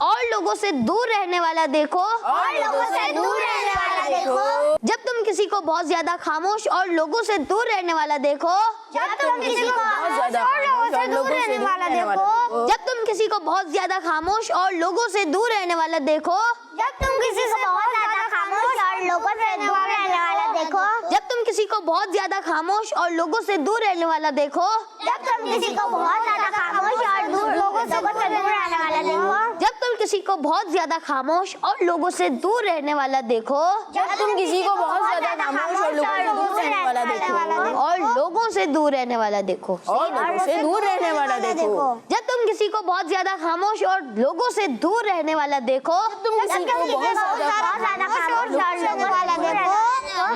और लोगों से दूर रहने वाला देखो, और लोगों से दूर रहने वाला देखो, और लोगों से दूर रहने वाला देखो, जब तुम किसी को बहुत ज्यादा खामोश और लोगों से दूर रहने वाला देखो, जब तुम किसी को बहुत ज्यादा खामोश और लोगों से दूर रहने वाला देखो, जब तुम किसी को बहुत ज्यादा खामोश और लोगों से दूर रहने वाला देखो, जब तुम किसी को बहुत ज्यादा खामोश और लोगों से दूर रहने वाला देखो, जब तुम किसी को बहुत ज्यादा खामोश और लोगों से दूर रहने वाला देखो, जब तुम किसी को बहुत ज्यादा खामोश और लोगों से दूर रहने वाला देखो, जब तुम किसी को बहुत ज्यादा खामोश और लोगों से दूर रहने वाला देखो, जब तुम किसी को बहुत ज्यादा खामोश और लोगों से दूर रहने वाला देखो, और लोगों से दूर रहने वाला देखो, और लोगों से दूर रहने वाला देखो, जब तुम किसी को बहुत ज्यादा खामोश और लोगों से दूर रहने वाला देखो, तुम किसी को बहुत ज्यादा खामोश और लोगों वाला देखो,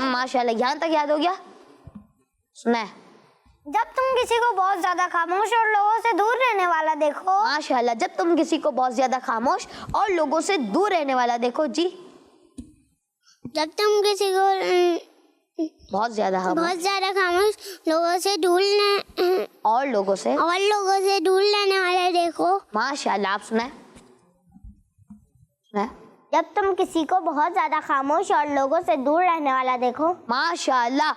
माशाल्लाह, यहाँ तक याद हो गया? सुना है? जब तुम किसी को बहुत ज्यादा खामोश और लोगों से दूर रहने वाला देखो, माशाल्लाह, जब तुम किसी को बहुत ज्यादा खामोश और लोगों से दूर रहने वाला देखो। जी, जब तुम किसी को बहुत ज्यादा खामोश बहुत ज्यादा खामोश लोगों से दूर और लोगों से, दूर रहने वाला देखो, माशाल्लाह, आप सुना है? सुना है? जब तुम किसी को बहुत ज्यादा खामोश और लोगों से दूर रहने वाला देखो, माशाल्लाह।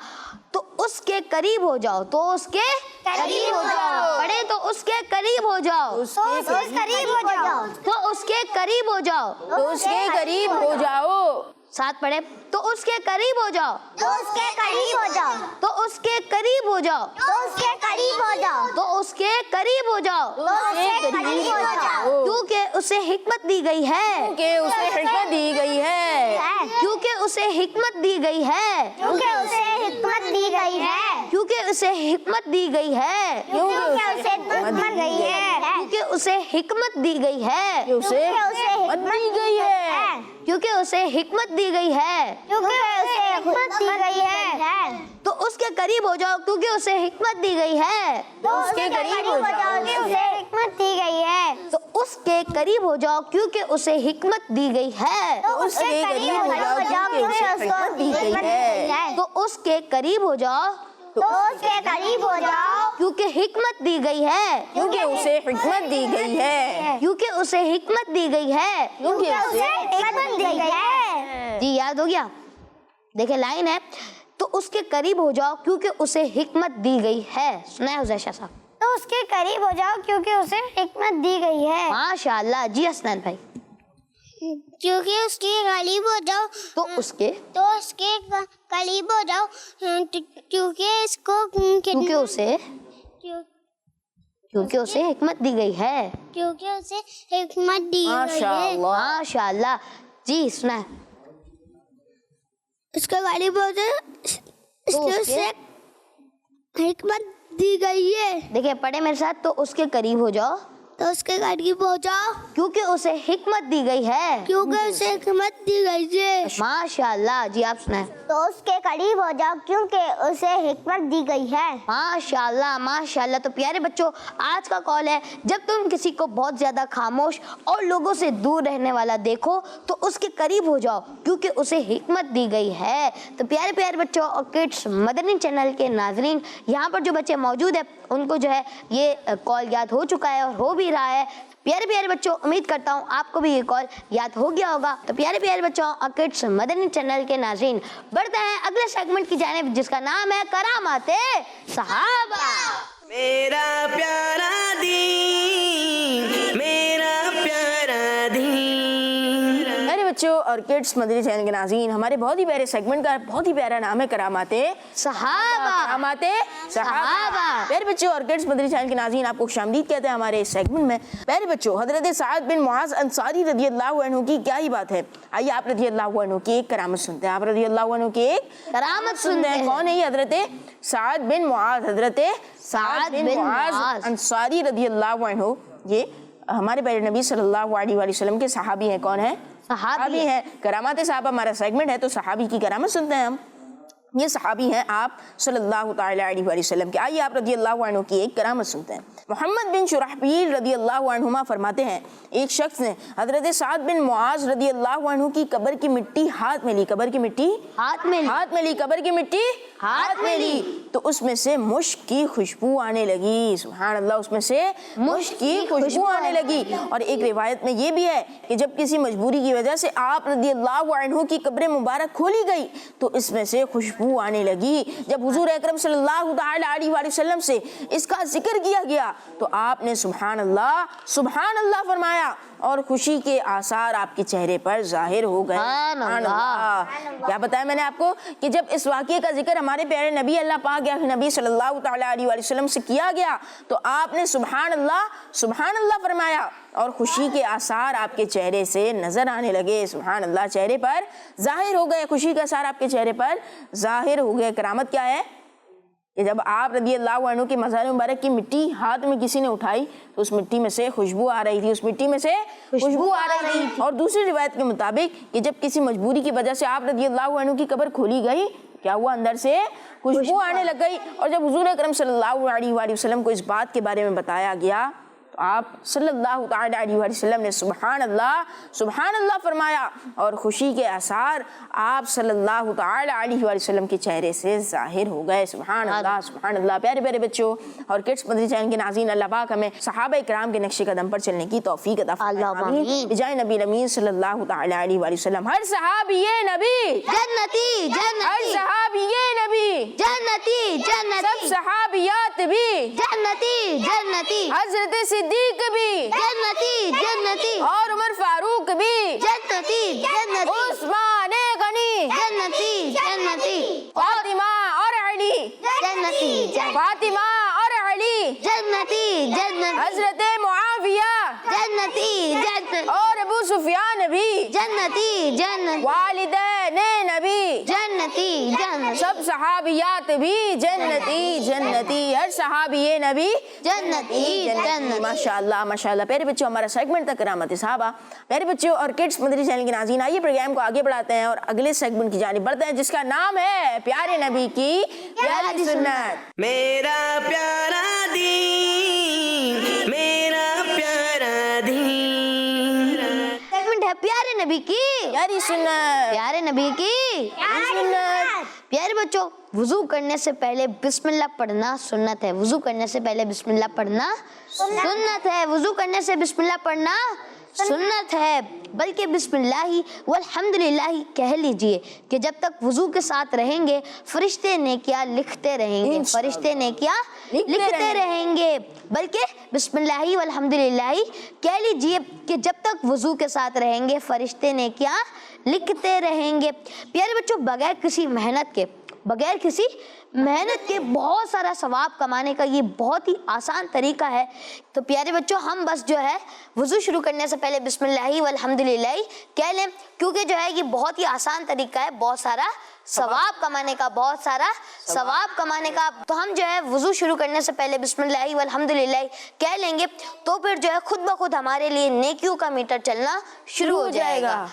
तो उसके करीब हो जाओ, तो उसके करीब हो जाओ, पढ़े तो उसके करीब हो जाओ, उसके करीब हो जाओ, तो उसके करीब हो जाओ, तो उसके करीब हो जाओ, साथ पढ़े तो उसके करीब हो जाओ, तो उसके करीब हो जाओ, तो उसके करीब हो जाओ, तो उसके करीब हो जाओ, तो उसके करीब हो जाओ, तो उसके करीब हो जाओ, क्योंकि उसे हिकमत दी गई है, क्योंकि उसे हिकमत दी गई है, क्योंकि उसे हिकमत दी गई है, क्योंकि उसे हिकमत दी गई है, क्योंकि उसे हिकमत दी गई है, क्योंकि उसे हिकमत दी गई है, क्योंकि उसे हिकमत दी गई है, उसे हिकमत दी गई है, क्योंकि उसे हिकमत दी गई है, क्योंकि उसे हिकमत दी गई है, तो उसके करीब हो जाओ क्योंकि उसे हिकमत दी गई है, तो उसके करीब हो जाओ कि उसे हिकमत दी गई है, तो उसके करीब हो जाओ क्योंकि उसे हिकमत दी गई है, तो उसके करीब हो जाओ कि उसे हिकमत दी गई है, तो उसके करीब हो जाओ तो उसके करीब हो जाओ क्योंकि हिकमत दी गई है, क्योंकि उसे हिकमत दी गई है, क्योंकि उसे हिकमत दी गई है। क्योंकि उसे हिकमत दी गई है। जी, याद हो गया? देखिए लाइन है, तो उसके करीब हो जाओ क्योंकि उसे हिकमत दी गई है। सुना है हुज़ैशा साहब? तो उसके करीब हो जाओ क्योंकि उसे हिकमत दी गई है, माशाल्लाह। जी हसनैन भाई? क्योंकि उसके करीब हो जाओ तो उसके करीब हो जाओ क्योंकि इसको क्योंकि उसे हिकमत दी गई है, क्योंकि उसे हिकमत दी गई है, माशाअल्लाह, माशाल्लाह। जी सुना है? उसके करीब हो जाओ तो उसे हिकमत दी गई है, देखिए पढ़े मेरे साथ, तो उसके करीब हो जाओ तो उसके करीब हो जाओ क्योंकि उसे हिकमत दी गई है, क्योंकि उसे हिकमत दी गई है, माशाल्लाह। जी आप सुनाए? तो उसके करीब हो जाओ क्योंकि उसे हिकमत दी गई है, माशाल्लाह माशाल्लाह। तो प्यारे बच्चों, आज का कॉल है, जब तुम किसी को बहुत ज़्यादा खामोश और लोगों से दूर रहने वाला देखो तो उसके करीब हो जाओ क्योंकि उसे हिकमत दी गई है। तो प्यारे प्यारे बच्चों और किड्स मदनी चैनल के नाजरीन, यहाँ पर जो बच्चे मौजूद है उनको जो है ये कॉल याद हो चुका है और हो भी रहा है। प्यारे प्यारे बच्चों, उम्मीद करता हूँ आपको भी ये कॉल याद हो गया होगा। तो प्यारे प्यारे बच्चों, किड्स मदनी चैनल के नाज़रीन, बढ़ते हैं अगले सेगमेंट की जानिब, जिसका नाम है करामाते सहाबा। मेरा प्यारा दीन, मेरा प्यारा दीन। मेरे बच्चों और किड्स मदनी चैनल के नाज़रीन, हमारे बहुत ही प्यारे सेगमेंट का बहुत ही प्यारा नाम है करामाते सहाबा। करामाते सहाबा। प्यारे बच्चों और किड्स मदनी चैनल के नाज़रीन, आपको खुशामदीद कहते हैं हमारे इस सेगमेंट में। प्यारे बच्चों, हज़रत सअद बिन मुआज़ अंसारी रज़ियल्लाहु अन्हु की क्या ही बात है। आइए आप रज़ियल्लाहु अन्हु की एक करामत सुनते हैं। आप रज़ियल्लाहु अन्हु की एक करामत सुनते हैं। कौन है ये? हज़रत सअद बिन मुआज़, हज़रत सअद बिन मुआज़ अंसारी रज़ियल्लाहु अन्हु, ये हमारे प्यारे नबी सल्लल्लाहु अलैहि वसल्लम के सहाबी हैं। कौन है? सहाबी है। करामात सहाबा हमारा सेगमेंट है, तो सहाबी की करामत सुनते हैं हम। ये सहाबी हैं आप सल्लल्लाहु ताला अलैहि वसल्लम के। आइए आप रज़ियल्लाहु अन्हु की एक करामत सुनते हैं। मोहम्मद बिन शुरहबील रज़ियल्लाहु अन्हुमा फरमाते हैं, एक शख्स ने हज़रत सअद बिन मुआज़ रज़ियल्लाहु अन्हु की कब्र की मिट्टी हाथ में ली। कब्र की मिट्टी हाथ में ली। कब्र की मिट्टी हाथ में ली तो उसमें से मुश्क की खुशबू आने लगी। सुभान अल्लाह, उसमें से मुश्क की खुशबू आने लगी। और एक रिवायत में ये भी है कि जब किसी मजबूरी की वजह से आप रज़ियल्लाहु अन्हु की कब्र मुबारक खोली गई तो इसमें से खुशबू आने लगी। जब हुजूर अकरम सल्लल्लाहु ताला अलैहि वसल्लम से इसका जिक्र किया गया तो आपने सुभान अल्लाह फरमाया और खुशी के आसार आपके चेहरे पर जाहिर हो गए। सुभान अल्लाह। क्या बताया मैंने आपको कि जब इस वाक़ये का जिक्र हमारे प्यारे नबी अल्लाह पाक या नबी सल्लल्लाहु ताला अलैहि वसल्लम से किया गया तो आपने सुभान अल्लाह फरमाया और खुशी के आसार आपके चेहरे से नजर आने लगे। सुभान अल्लाह, चेहरे पर जाहिर हो गए, खुशी के आसार आपके चेहरे पर जाहिर हो गए। करामत क्या है कि जब आप रज़ियल्लाहु अन्हु की मज़ार मुबारक की मिट्टी हाथ में किसी ने उठाई तो उस मिट्टी में से खुशबू आ रही थी, और दूसरी रिवायत के मुताबिक कि जब किसी मजबूरी की वजह से आप रज़ियल्लाहु अन्हु की कब्र खोली गई, क्या हुआ? अंदर से खुशबू आने लग गई। और जब हुजूर अकरम सल्लल्लाहु अलैहि वसल्लम को इस बात के बारे में बताया गया तो आप सल्लल्लाहु अलैहि वसल्लम ने सुभान अल्लाह फरमाया और खुशी के आसार आप सल्लल्लाहु अलैहि वसल्लम के चेहरे से जाहिर हो गए। सुभान अल्लाह। प्यारे प्यारे बच्चों और किड्स मदनी चैनल के नाज़रीन, अल्लाह पाक हमें सहाबा इकराम के नक्शे कदम पर चलने की तौफीक अता फरमाए। बिजाए नबी अमीन सल्लल्लाहु अलैहि वसल्लम। हर सहाबी ये नबी जन्नती, हर सहाबी ये नबी जन्नती, सब सहाबियात भी जन्नती, हज़रत सिद्दीक भी जन्नती, और उमर फारूक भी जन्नती, उस्मान गनी, जन्नती, फातिमा और अली, फातिमा और अली, जन्नती, हज़रत मुआविया जन्नती, और अबू सुफियान भी, जन्नती, वालिदैन नबी, जन्नती, सब सहाबियात भी जन्नती, हर सहाबी ये नबी जन्नती। माशाअल्लाह माशाअल्लाह। प्यारे बच्चों, हमारा सेगमेंट था करामत सहाबा। प्यारे बच्चों और किड्स मदनी चैनल के नाज़रीन, आइए प्रोग्राम को आगे बढ़ाते हैं और अगले सेगमेंट की जानिब बढ़ते हैं, जिसका नाम है प्यारे नबी की प्यारी सुन्नत। मेरा प्यारा दीन, मेरा प्यारा दीन। सेगमेंट है प्यारे नबी की प्यारी सुन्नत। प्यारे नबी की सुन्नत। प्यारे बच्चों, वुजू करने से पहले बिस्मिल्लाह पढ़ना सुन्नत है। वुजू करने से पहले बिस्मिल्लाह पढ़ना सुन्नत है। वुजू करने से बिस्मिल्लाह पढ़ना सुन्नत है, बल्कि बिस्मिल्लाही वल्हम्दुलिल्लाही कह लीजिए कि जब तक वुजू के साथ रहेंगे फरिश्ते नेकियां लिखते रहेंगे, फरिश्ते नेकियां लिखते रहेंगे। बल्कि बिस्मिल्लाही वल्हम्दुलिल्लाही कह लीजिए कि जब तक वुजू के साथ रहेंगे फरिश्ते नेकियां लिखते रहेंगे। प्यारे बच्चों, बगैर किसी मेहनत के बहुत सारा सवाब कमाने का ये बहुत ही आसान तरीका है। तो प्यारे बच्चों, हम बस जो है वुज़ू शुरू करने से पहले बिस्मिल्लाही वल्हम्दुलिल्लाही कह लें, क्योंकि जो है ये बहुत ही आसान तरीका है बहुत सारा सवाब कमाने का। तो हम जो है वुज़ू शुरू करने से पहले बिस्मिल्लाही वल्हम्दुलिल्लाही कह लेंगे तो फिर जो है खुद ब खुद हमारे लिए नेकियों का मीटर चलना शुरू हो जाएगा।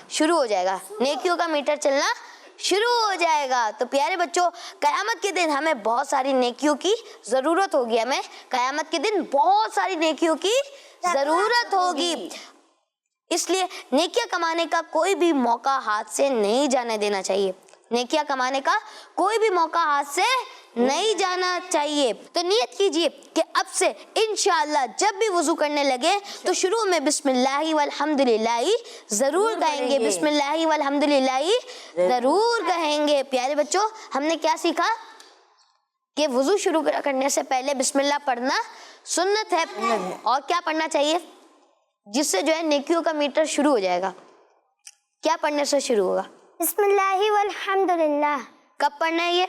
नेकियों का मीटर चलना शुरू हो जाएगा। तो प्यारे बच्चों, क़यामत के दिन हमें बहुत सारी नेकियों की ज़रूरत होगी। क़यामत के दिन बहुत सारी नेकियों की ज़रूरत होगी, इसलिए नेकियां कमाने का कोई भी मौका हाथ से नहीं जाने देना चाहिए। नेकियां कमाने का कोई भी मौका हाथ से नहीं जाना चाहिए। तो नियत कीजिए कि अब से इंशाअल्लाह जब भी वुजू करने लगे तो शुरू में बिस्मिल्लाहि वल्हम्दुलिल्लाहि जरूर कहेंगे, बिस्मिल्लाहि वल्हम्दुलिल्लाहि जरूर कहेंगे। प्यारे बच्चों, हमने क्या सीखा कि वुजू शुरू करने से पहले बिस्मिल्लाह पढ़ना सुन्नत है। और क्या पढ़ना चाहिए जिससे जो है नेकियों का मीटर शुरू हो जाएगा? क्या पढ़ने से शुरू होगा? बिस्मिल्लाहि वल्हम्दुलिल्लाह। कब पढ़ना है ये?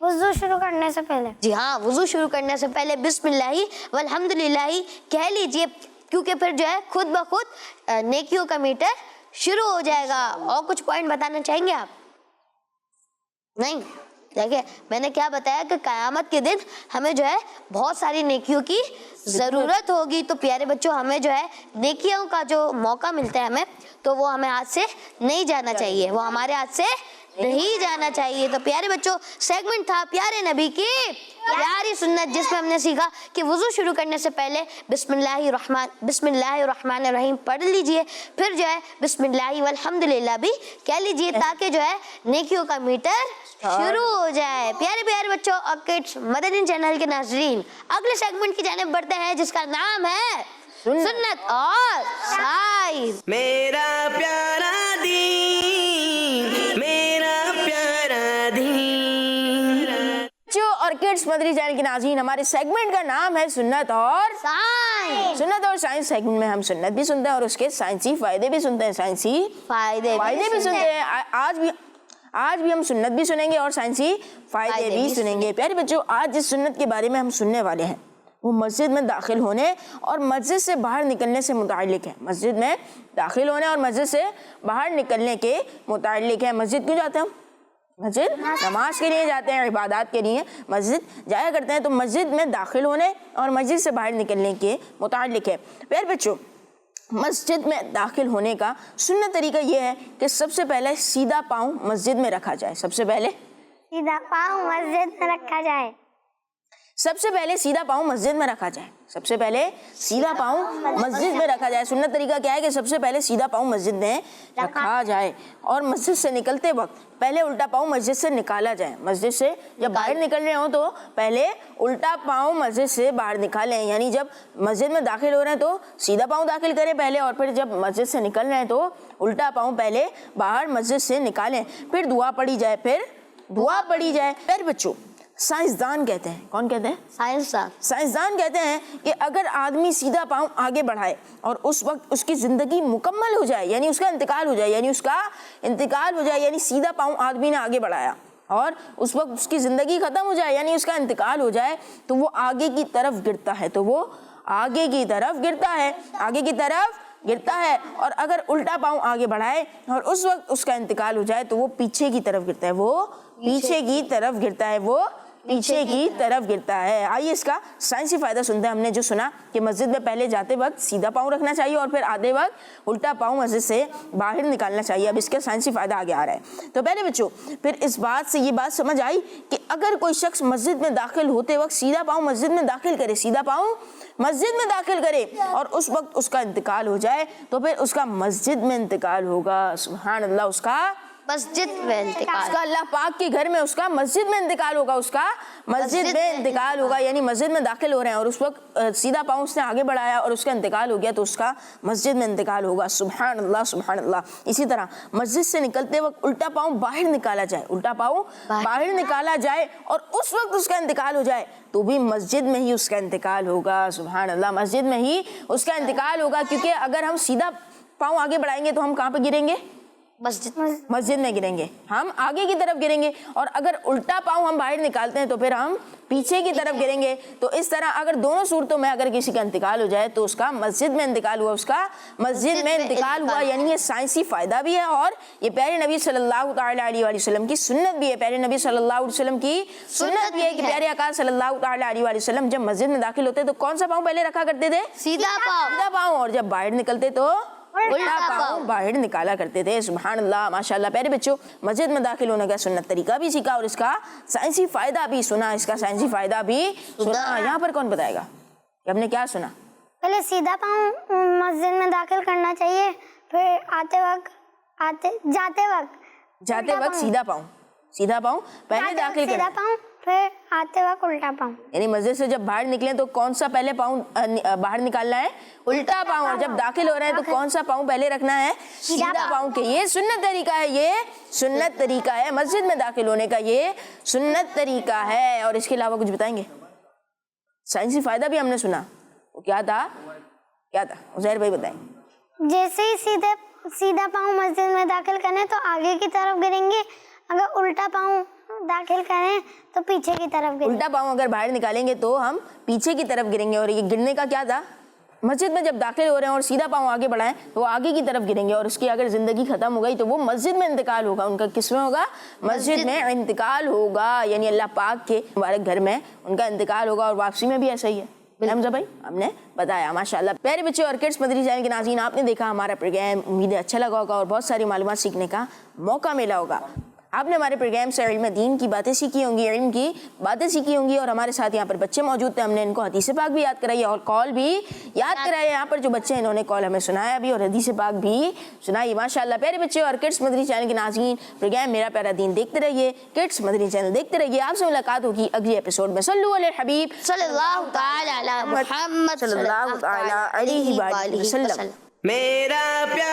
वुज़ू शुरू करने से पहले। जी हाँ, वुजू शुरू करने से पहले बिस्मिल्लाहि वल्हम्दुलिल्लाहि कह लीजिए, क्योंकि फिर जो है खुद ब खुद नेकियों का मीटर शुरू हो जाएगा। और कुछ पॉइंट बताना चाहेंगे आप? नहीं? देखिए, मैंने क्या बताया कि क़यामत के दिन हमें जो है बहुत सारी नेकियों की ज़रूरत होगी। तो प्यारे बच्चों, हमें जो है नेकियों का जो मौका मिलता है हमें, तो वो हमें हाथ से नहीं जाना चाहिए, वो हमारे हाथ से नहीं जाना चाहिए। तो प्यारे बच्चों, सेगमेंट था प्यारे नबी की प्यारी सुन्नत, जिसमें हमने सीखा कि वुजू शुरू करने से पहले बिस्मिल्लाहिर्रहमानिर्रहीम पढ़ लीजिए, फिर जो है बिस्मिल्लाहि वल्हम्दुलिल्लाह भी कह लीजिए, ताकि जो है नेकियों का मीटर शुरू हो जाए। प्यारे प्यारे बच्चों और किड्स, मदनी चैनल के नाज़रीन, अगले सेगमेंट की जानिब बढ़ते हैं जिसका नाम है सुन्नत और साइज। मेरा प्यारा दीन, मेरा प्यारा दीन। जो और किड्स मदनी चैनल के नाज़रीन, हमारे सेगमेंट का नाम है सुन्नत और साइंस। सुन्नत और साइंस सेगमेंट में हम सुन्नत भी सुनते हैं और उसके साइंसी फायदे भी सुनते हैं, साइंसी फायदे भी सुनते हैं। आज भी हम सुन्नत भी सुनेंगे और साइंसी फायदे भी सुनेंगे। प्यारे बच्चों, आज जिस सुन्नत के बारे में हम सुनने वाले हैं वो मस्जिद में दाखिल होने और मस्जिद से बाहर निकलने से मुताल्लिक है। मस्जिद में दाखिल होने और मस्जिद से बाहर निकलने के मुताल्लिक है। मस्जिद क्यों जाते हैं हम? मस्जिद नमाज के लिए जाते हैं, इबादत के लिए मस्जिद जाया करते हैं। तो मस्जिद में दाखिल होने और मस्जिद से बाहर निकलने के मुताल्लिक है। प्यारे बच्चों, मस्जिद में दाखिल होने का सुन्नत तरीका ये है कि सबसे पहले सीधा पाँव मस्जिद में रखा जाए। सबसे पहले सीधा पाँव मस्जिद में रखा जाए। सबसे पहले सीधा पाँव मस्जिद में रखा जाए। सबसे पहले सीधा पाँव मस्जिद में रखा जाए। सुन्नत तरीका क्या है कि सबसे पहले सीधा पाँव मस्जिद में रखा जाए और मस्जिद से निकलते वक्त पहले उल्टा पाँव मस्जिद से निकाला जाए। मस्जिद से जब बाहर निकल रहे हो तो पहले उल्टा पाँव मस्जिद से बाहर निकालें, यानी जब मस्जिद में दाखिल हो रहे हैं तो सीधा पाँव दाखिल करें पहले, और फिर जब मस्जिद से निकल रहे हैं तो उल्टा पाँव पहले बाहर मस्जिद से निकालें, फिर दुआ पढ़ी जाए, फिर बच्चों, साइंसदान कहते हैं, कौन कहते हैं? साइंसदान कहते हैं कि अगर आदमी सीधा पाँव आगे बढ़ाए और उस वक्त उसकी ज़िंदगी मुकम्मल हो जाए, यानी उसका इंतकाल हो जाए, यानी सीधा पाँव आदमी ने आगे बढ़ाया और उस वक्त उसकी ज़िंदगी ख़त्म हो जाए, यानी उसका इंतकाल हो जाए, तो वो आगे की तरफ गिरता है। और अगर उल्टा पाँव आगे बढ़ाए और उस वक्त उसका इंतकाल हो जाए तो वो पीछे की तरफ गिरता है। आइए इसका साइंसी फायदा सुनते हैं। हमने जो सुना कि मस्जिद में पहले जाते वक्त सीधा पाँव रखना चाहिए और फिर आधे वक्त उल्टा पाँव मस्जिद से बाहर निकालना चाहिए। अब इसका साइंसी फायदा आगे आ रहा है। तो पहले बच्चों, फिर इस बात से ये बात समझ आई कि अगर कोई शख्स मस्जिद में दाखिल होते वक्त सीधा पाँव मस्जिद में दाखिल करे और उस वक्त उसका इंतकाल हो जाए तो फिर उसका मस्जिद में इंतकाल होगा। सुभान अल्लाह, उसका अल्लाह पाक के घर में उसका मस्जिद में इंतकाल होगा, यानी मस्जिद में दाखिल हो रहे हैं और उस वक्त सीधा पाँव उसने आगे बढ़ाया और उसका इंतकाल हो गया तो उसका मस्जिद में इंतकाल होगा। सुभान अल्लाह। इसी तरह मस्जिद से निकलते वक्त उल्टा पाँव बाहर निकाला जाए और उस वक्त उसका इंतकाल हो जाए तो भी मस्जिद में ही उसका इंतकाल होगा। सुभान अल्लाह, मस्जिद में ही उसका इंतकाल होगा, क्योंकि अगर हम सीधा पाँव आगे बढ़ाएंगे तो हम कहाँ पे गिरेंगे? मस्जिद में गिरेंगे, हम आगे की तरफ गिरेंगे, और अगर उल्टा पाँव हम बाहर निकालते हैं तो फिर हम पीछे की तरफ गिरेंगे। तो इस तरह अगर दोनों सूरतों में अगर किसी का इंतकाल हो जाए तो उसका मस्जिद में इंतकाल हुआ, यानी ये साइंसी फायदा भी है और ये प्यारे नबी सल्लल्लाहु अलैहि वसल्लम की सुन्नत भी है। प्यारे नबी सल्लल्लाहु अलैहि वसल्लम की सुन्नत भी है कि प्यारे आका सल्लल्लाहु अलैहि वसल्लम जब मस्जिद में दाखिल होते तो कौन सा पाँव पहले रखा करते थे? सीधा पाँव, और जब बाहर निकलते तो उल्टा पाँव बाहर निकाला करते थे। सुभान अल्लाह, माशाअल्लाह। प्यारे बच्चों, मस्जिद में दाखिल होने का सुन्नत तरीका भी सीखा और इसका साइंसी फायदा भी सुना। यहाँ पर कौन बताएगा कि हमने क्या सुना? पहले सीधा पाँव मस्जिद में दाखिल करना चाहिए, फिर जाते वक्त सीधा पाँव सीधा पाँव पहले दाखिल सीधा करना, पाँव, फिर आते वक्त उल्टा पाँव। यानी मस्जिद से जब बाहर निकले तो कौन सा पहले पाँव बाहर निकालना है? उल्टा पाँव। और जब दाखिल हो रहे हैं तो कौन सा पाँव पहले रखना है? सीधा पाँव के। ये सुन्नत तरीका है, ये सुन्नत तरीका है मस्जिद में दाखिल होने का, ये सुन्नत तरीका है। और इसके अलावा कुछ बताएंगे? साइंसी फायदा भी हमने सुना, वो क्या था? क्या था उज़ैर भाई बताएं। जैसे ही सीधा पाँव मस्जिद में दाखिल करें तो आगे की तरफ गिरेंगे, अगर उल्टा पाँव दाखिल करें तो पीछे की तरफ गिरेंगे। उल्टा पाँव अगर बाहर निकालेंगे तो हम पीछे की तरफ गिरेंगे। और ये गिरने का क्या था? मस्जिद में जब दाखिल हो रहे हैं और सीधा पाँव आगे बढ़ाएं तो वो आगे की तरफ गिरेंगे। और उसकी अगर ज़िंदगी ख़त्म हो गई तो वो मस्जिद में इंतकाल होगा, उनका किस में होगा? मस्जिद में इंतकाल होगा, यानी अल्लाह पाक के मुबारक घर में उनका इंतकाल होगा। और वापसी में भी ऐसा ही है। हमजा भाई हमने बताया माशाल्लाह। प्यारे बच्चे और किड्स मदरी चैनल के नाज़रीन, आपने देखा हमारा प्रोग्राम, उम्मीद है अच्छा लगा होगा और बहुत सारी मालूमात सीखने का मौका मिला होगा। आपने हमारे प्रोग्राम से इल्म दीन की बातें सीखी होंगी, इल्म की बातें सीखी होंगी। और हमारे साथ यहाँ पर बच्चे मौजूद थे, हमने इनको हदीस पाक भी याद कराई और कॉल भी याद कराया। यहाँ पर जो बच्चे हैं इन्होंने कॉल हमें सुनाया भी और हदीस पाक भी सुनाई माशाल्लाह। प्यारे बच्चे और किड्स मदरी चैनल के नाज़रीन, प्रोग्राम मेरा प्यारा दीन देखते रहिए, किड्स मदरी चैनल देखते रहिए। आपसे मुलाकात होगी अगली एपिसोड में। सल्लु अला हबीब सल्लल्लाहु तआला अला मुहम्मद सल्लल्लाहु तआला अलैहि वसल्लम। मेरा प्यारा